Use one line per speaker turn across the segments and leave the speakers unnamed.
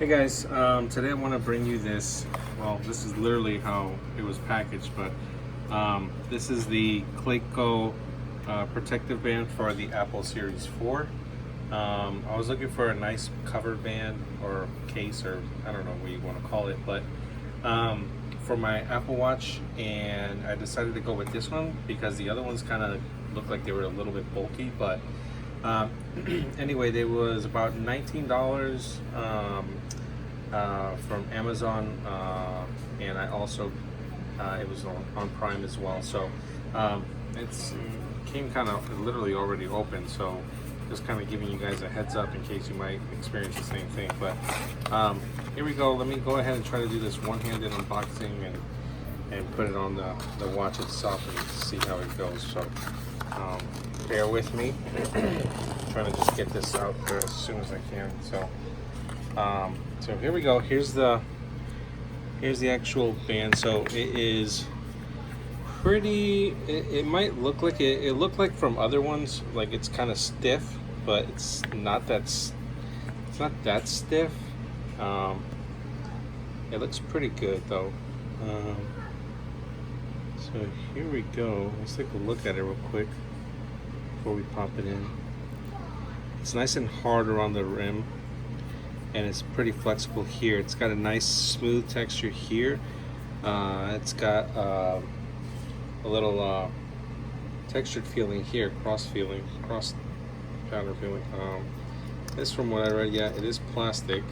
Hey guys, today I want to bring you this. Well, this is literally how it was packaged, but this is the Clayco protective band for the Apple Series 4. I was looking for a nice cover band or case, or I don't know what you want to call it, but for my Apple Watch, and I decided to go with this one because the other ones kind of looked like they were a little bit bulky, but anyway, they was about $19 from Amazon, and I also it was on Prime as well. So it's came kind of literally already open. So just kind of giving you guys a heads up in case you might experience the same thing. But here we go. Let me go ahead and try to do this one-handed unboxing and put it on the watch itself and see how it goes. So bear with me. Trying to just get this out there as soon as I can. So here we go. Here's the actual band. So it is pretty. It might look like it looked like from other ones, like it's kind of stiff, but it's not that. It's not that stiff. It looks pretty good though. So here we go. Let's take a look at it real quick before we pop it in. It's nice and hard around the rim, and it's pretty flexible here. It's got a nice smooth texture here. It's got a little textured feeling here, cross powder feeling. This, from what I read, yeah, it is plastic,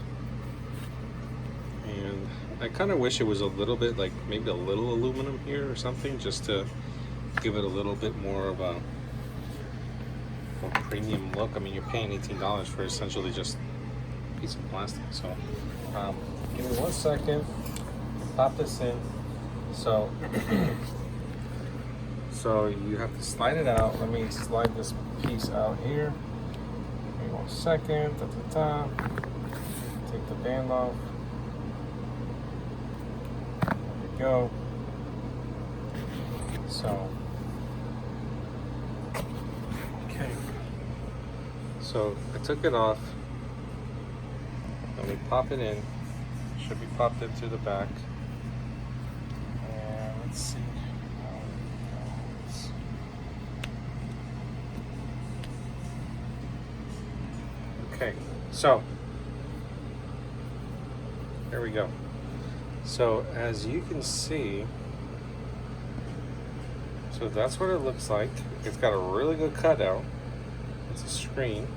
and I kind of wish it was a little bit, like maybe a little aluminum here or something, just to give it a little bit more of a premium look. I mean, you're paying $18 for essentially just a piece of plastic. So give me 1 second, pop this in. So so you have to slide it out. Let me slide this piece out here. Give me 1 second. Take the band off. There we go. So So I took it off. Let me pop it in. Should be popped into the back. And let's see how it goes. Okay, so here we go. So as you can see, so that's what it looks like. It's got a really good cutout. It's a screen.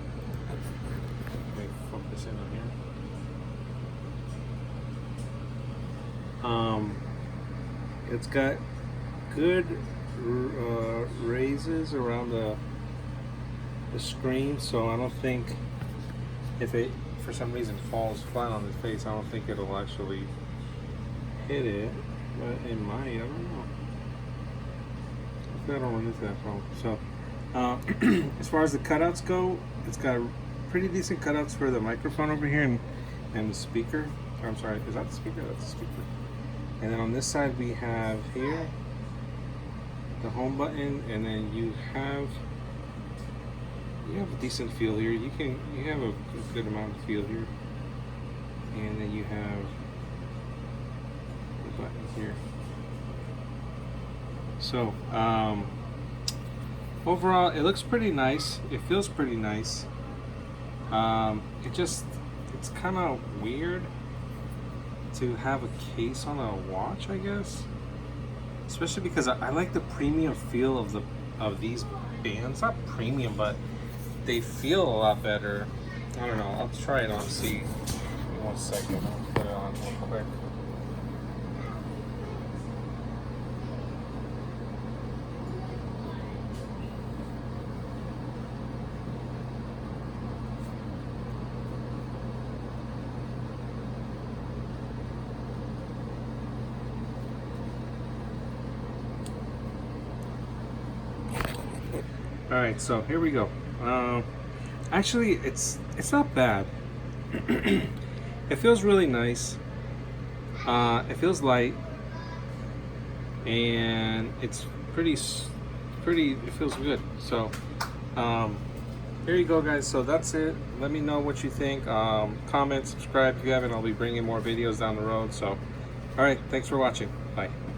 Let me focus in on here. It's got good raises around the screen, so I don't think if it for some reason falls flat on its face, I don't think it'll actually hit it, but it might. I don't know. Hopefully I don't run into that problem. So as far as the cutouts go, it's got pretty decent cutouts for the microphone over here and the speaker. I'm sorry, is that the speaker? That's the speaker. And then on this side we have here the home button, and then you have a decent feel here. You have a good amount of feel here, and then you have the button here. So overall, it looks pretty nice. It feels pretty nice. It's kind of weird to have a case on a watch, I guess. Especially because I like the premium feel of these bands. Not premium, but they feel a lot better. I don't know. I'll try it on. See. Give me 1 second. I'll put it on real quick. All right, so here we go. Actually, it's not bad. It feels really nice. It feels light, and it's pretty. It feels good. So Here you go, guys. So that's it. Let me know what you think. Comment, subscribe if you haven't. I'll be bringing more videos down the road. So, all right. Thanks for watching. Bye.